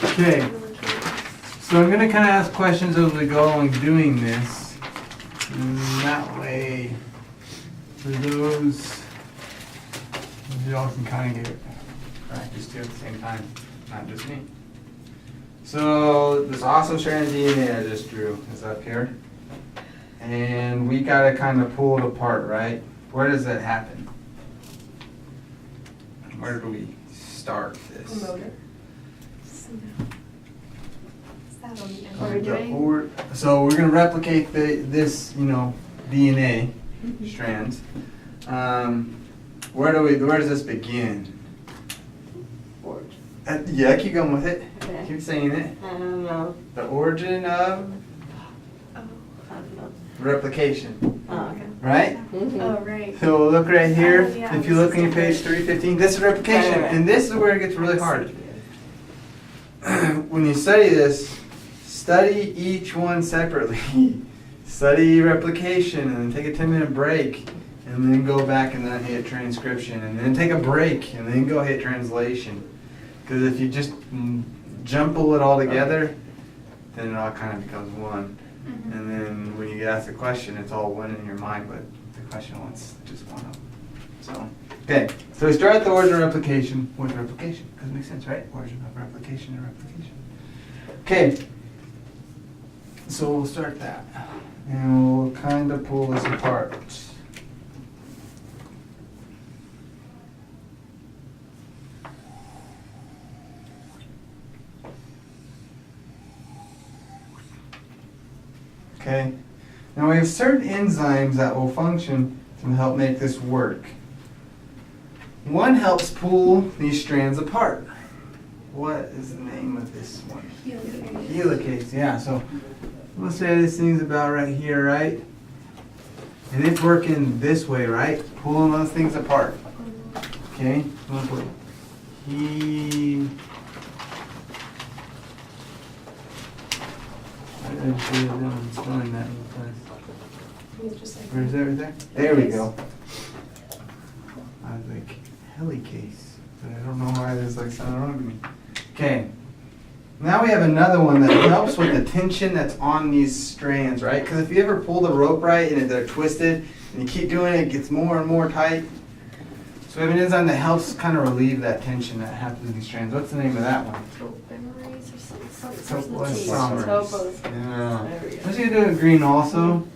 Okay, so I'm going to kind of ask questions as we go along doing this. And that way, for those, you all can kind of get practice too at the same time, not just me. So this awesome strand of DNA I just drew is up here. And we got to kind of pull it apart, right? Where does that happen? Where do we start this? Motor. So we're going to replicate this, DNA strands. Where does this begin? Yeah, keep going with it. Okay. Keep saying it. I don't know. The origin of I don't know. replication, Oh, okay. right? Mm-hmm. Oh, right. So look right here. Oh, yeah, If you look on your page 315, this is replication, Right. and this is where it gets really hard. When you study this, study each one separately. Study replication, and then take a 10-minute break, and then go back and then hit transcription, and then take a break, and then go hit translation. Because if you just jumble it all together, then it all kind of becomes one. Mhm. And then when you get asked a question, it's all one in your mind, but the question wants just one of them. So, okay. So we start at the origin of replication with replication, because it makes sense, right? Origin of replication and replication. Okay. So we'll start that. And we'll kind of pull this apart. Okay. Now we have certain enzymes that will function to help make this work. One helps pull these strands apart. What is the name of this one? Helicase, yeah. So we'll say this thing's about right here, right? And it's working this way, right? Pulling those things apart. Okay? I'm gonna put I didn't see it down spelling that real fast. Just like Where is that right there? There we go. I was like, helicase. But I don't know why there's like something wrong with me. Okay. Now we have another one that helps with the tension that's on these strands, right? Because if you ever pull the rope right and they're twisted and you keep doing it, it gets more and more tight. So we have an enzyme that helps kind of relieve that tension that happens in these strands. What's the name of that one? Topos. Yeah. There we go. I was gonna do it green also,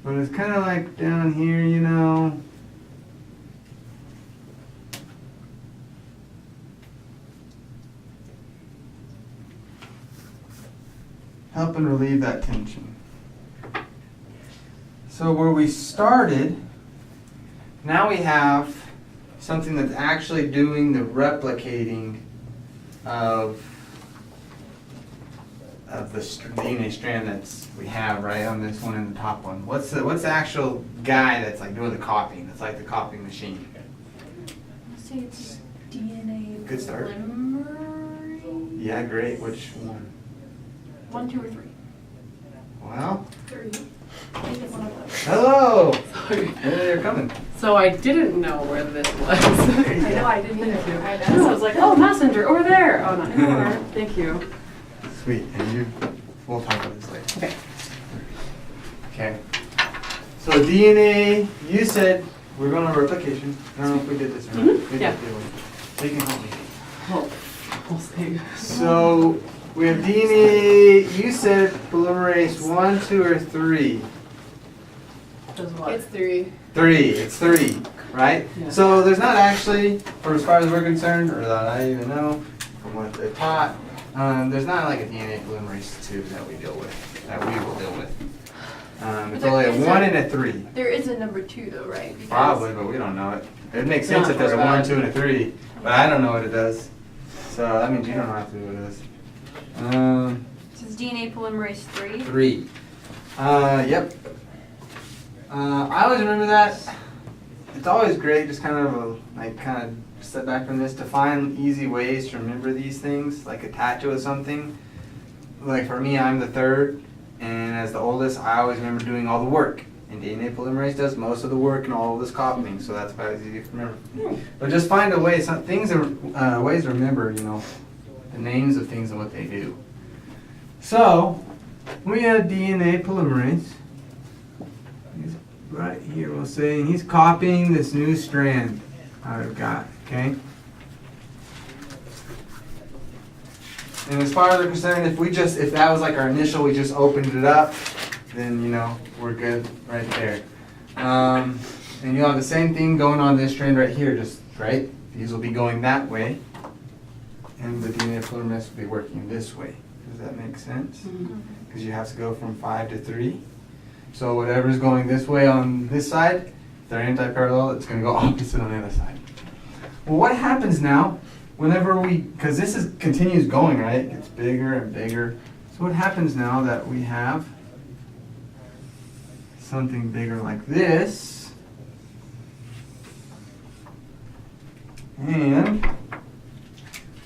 but it's kind of like down here, Helping relieve that tension. So where we started, now we have something that's actually doing the replicating of the DNA strand that's we have right on this one and the top one. What's the actual guy that's like doing the copying? It's like the copying machine. I'll say it's DNA. Good start. Polymerase. Yeah, great. Which one? 1, 2, or 3. Well, 3. Make it one of those. hello. Sorry. They're coming. So I didn't know where this was. There you I know, go. I didn't either. I So I was like, oh, messenger, over there. Oh, not anymore. Thank you. Sweet. And we'll talk about this later. Okay. Okay. So DNA, you said we're going over replication. I don't know if we did this or not. Mhm, We did, yeah. didn't we? So you can help me. Oh, we'll see. So we have DNA, you said polymerase 1, 2, or 3? Does what? It's 3. 3, it's 3, right? Yeah. So there's not actually, for as far as we're concerned, or that I even know, from what they're taught, there's not like a DNA polymerase 2 that we deal with, that we will deal with. It's there only a is 1 a- and a 3. There is a number 2 though, right? Because Probably, but we don't know it. It makes sense Not if there's a for 1, that. 2, and a 3, but I don't know what it does. So that means you don't have to know what it is. This is DNA polymerase 3. 3. Yep. I always remember that. It's always great, just kind of step back from this to find easy ways to remember these things, like attach it with something. Like for me, I'm the third, and as the oldest, I always remember doing all the work. And DNA polymerase does most of the work and all of this copying, so that's why it's easy to remember. But just find a way, ways to remember, the names of things and what they do. So, we have DNA polymerase. He's right here, we'll say, and he's copying this new strand I've got, okay? And as far as we're concerned, if that was like our initial, we just opened it up, then, you know, we're good right there. And you'll have the same thing going on this strand right here, just, right? These will be going that way, and the DNA polymerase will be working this way. Does that make sense? Because you have to go from 5 to 3. So whatever's going this way on this side, if they're anti-parallel, it's going to go opposite on the other side. Well, what happens now whenever because this continues going, right? It gets bigger and bigger. So what happens now that we have something bigger like this, and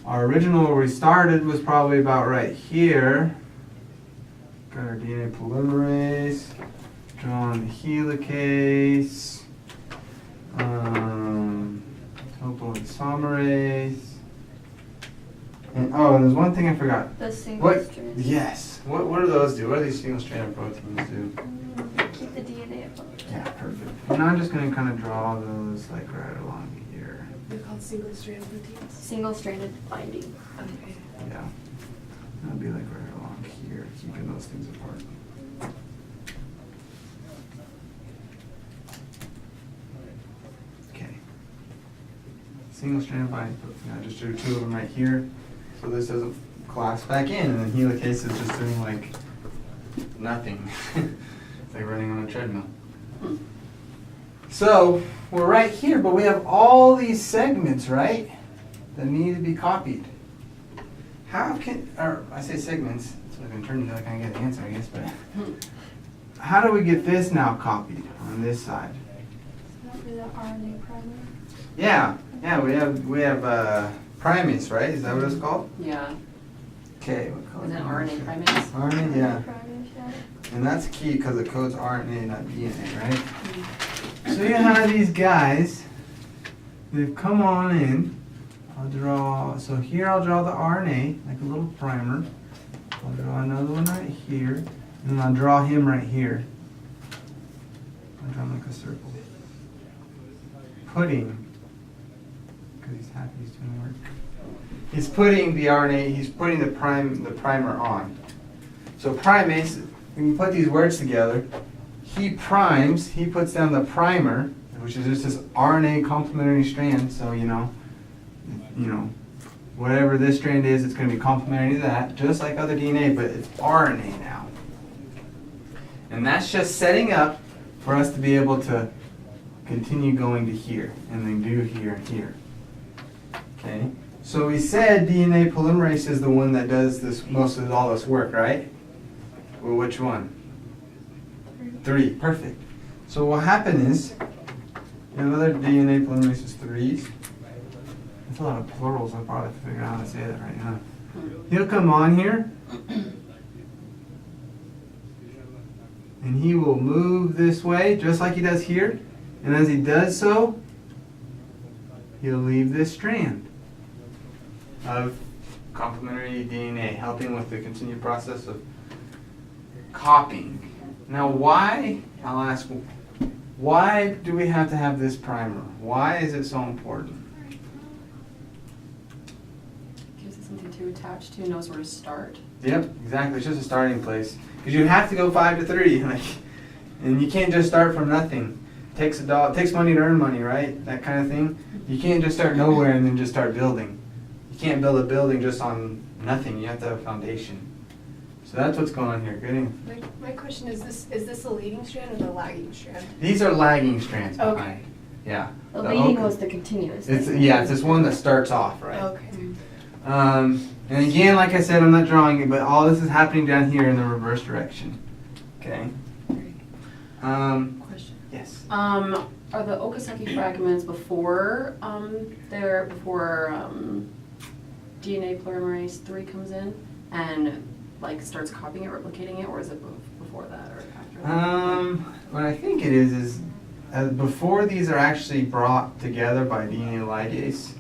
our original where we started was probably about right here. Got our DNA polymerase, drawing the helicase, topoisomerase, and there's one thing I forgot. The single strand. Yes. What do those do? What do these single-stranded proteins do? Keep the DNA afloat. Yeah, perfect. And I'm just going to kind of draw those like right along here. They're called single-strand proteins. Single-stranded binding. Okay. Yeah. That'll be like right along here, keeping those things apart. Okay. Single-stranded binding protein. I just drew 2 of them right here, so this doesn't clasp back in, and then helicase is just doing like nothing. It's like running on a treadmill. So we're right here, but we have all these segments, right, that need to be copied. I say segments, it's like I'm turning to like I get the answer, I guess, but how do we get this now copied on this side? Is that the RNA primer? Yeah, we have primates, right? Is that what it's called? Yeah. Okay, what color? Is it RNA primates? RNA, yeah. Primers, yeah. And that's key because it codes RNA, not DNA, right? So you have these guys, they've come on in. So here I'll draw the RNA, like a little primer. I'll draw another one right here, and then I'll draw him right here. I'll draw him like a circle. Putting, because he's happy he's doing work. He's putting the RNA, he's putting the primer on. So primates, we can put these words together. He primes, he puts down the primer, which is just this RNA complementary strand, so you know, whatever this strand is, it's going to be complementary to that, just like other DNA, but it's RNA now. And that's just setting up for us to be able to continue going to here, and then do here and here. Okay? So we said DNA polymerase is the one that does this most of all this work, right? Well, which one? 3. Perfect. So what will happen is, you have other DNA polymerase is 3s. That's a lot of plurals. I'll probably have to figure out how to say that right now. He'll come on here, and he will move this way, just like he does here. And as he does so, he'll leave this strand of complementary DNA, helping with the continued process of copying. Now I'll ask, why do we have to have this primer? Why is it so important? Gives it something to attach to, knows where to start. Yep, exactly. It's just a starting place. Because you have to go 5 to 3, and you can't just start from nothing. It takes money to earn money, right? That kind of thing. You can't just start nowhere and then just start building. You can't build a building just on nothing. You have to have a foundation. So that's what's going on here. Good. My question is this the leading strand or the lagging strand? These are lagging strands behind. Okay. Yeah. The leading was the continuous. It's this one that starts off, right? Okay. And again, like I said, I'm not drawing it, but all this is happening down here in the reverse direction. Okay. Question. Yes. Are the Okazaki fragments before DNA polymerase 3 comes in and like starts copying it, replicating it, or is it before that or after that? What I think it is before these are actually brought together by DNA ligase,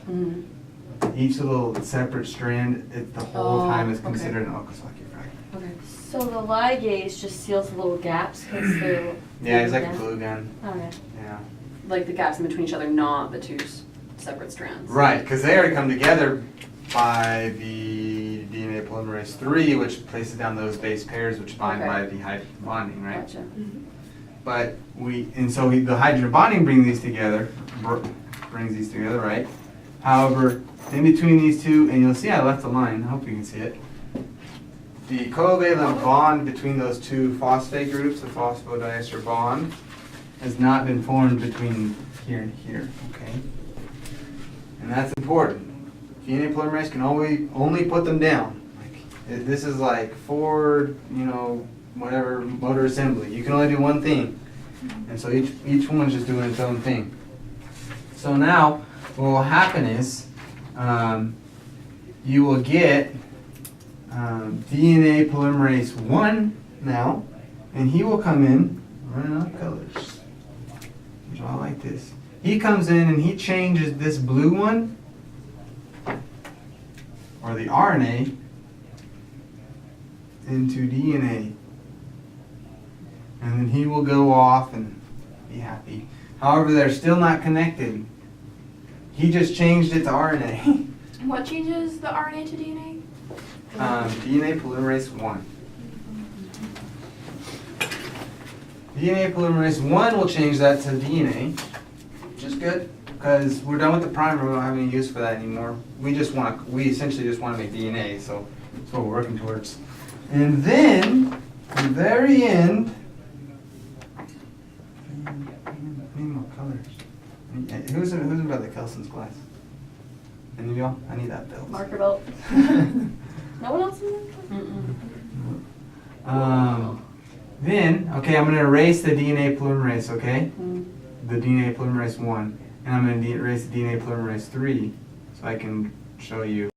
each little separate strand, the whole Oh, time is okay. considered an Okazaki fragment. Okay. So the ligase just seals the little gaps because they're. Yeah, it's like a Yeah. glue gun. Okay. Yeah. Like the gaps in between each other, not the two separate strands. Right, because they already come together by the DNA polymerase 3, which places down those base pairs, which bind Okay. by the hydrogen bonding, right? Gotcha. But the hydrogen bonding brings these together, right? However, in between these two, and you'll see I left a line, I hope you can see it. The covalent bond between those two phosphate groups, the phosphodiester bond, has not been formed between here and here, okay? And that's important. DNA polymerase can only put them down. This is like Ford, whatever motor assembly. You can only do one thing. And so each one's just doing its own thing. So now what will happen is you will get DNA polymerase 1 now, and he will come in running out of colors. Draw like this. He comes in and he changes this blue one, or the RNA, into DNA. And then he will go off and be happy. However, they're still not connected. He just changed it to RNA. What changes the RNA to DNA? DNA polymerase 1. DNA polymerase 1 will change that to DNA, which is good, because we're done with the primer. We don't have any use for that anymore. We essentially just want to make DNA, so that's what we're working towards. And then, at the very end, I need more colors. Who's about the Kelson's glass? Any of y'all? I need that belt. Marker belt. No one else in there? Then, okay, I'm going to erase the DNA polymerase, okay? Mm. The DNA polymerase 1. And I'm going to erase the DNA polymerase 3 so I can show you